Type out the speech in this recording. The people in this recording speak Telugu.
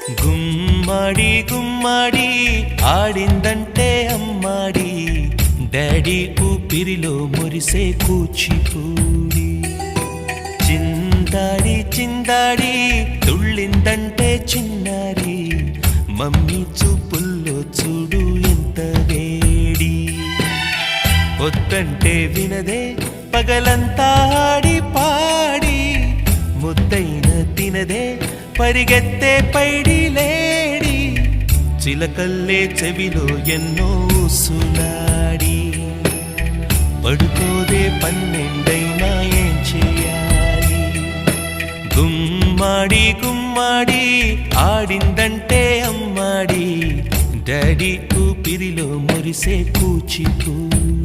గుమ్మడి గుమ్మడి ఆడిందంటే అమ్మాడి, డాడీ ఊపిరిలో మురిసే కూచిపూడి. చిందాడి చిందాడి తుళ్ళిందంటే చిన్నారి, మమ్మీ చూపుల్లో చూడు ఎంత వేడి. వద్దంటే వినదే పగలంతా ఆడి పాడి, ముద్దైన తినదే పరిగెత్తే పైడి లేడి. చిలకల్లే చెవిలో ఎన్నో సులాడి, పడుకోదే పన్నెండైనా ఏం చేయాలి. గుమ్మాడి గుమ్మాడి ఆడిందంటే అమ్మాడి, డాడీ ఊపిరిలో మురిసే కూచిపూడి.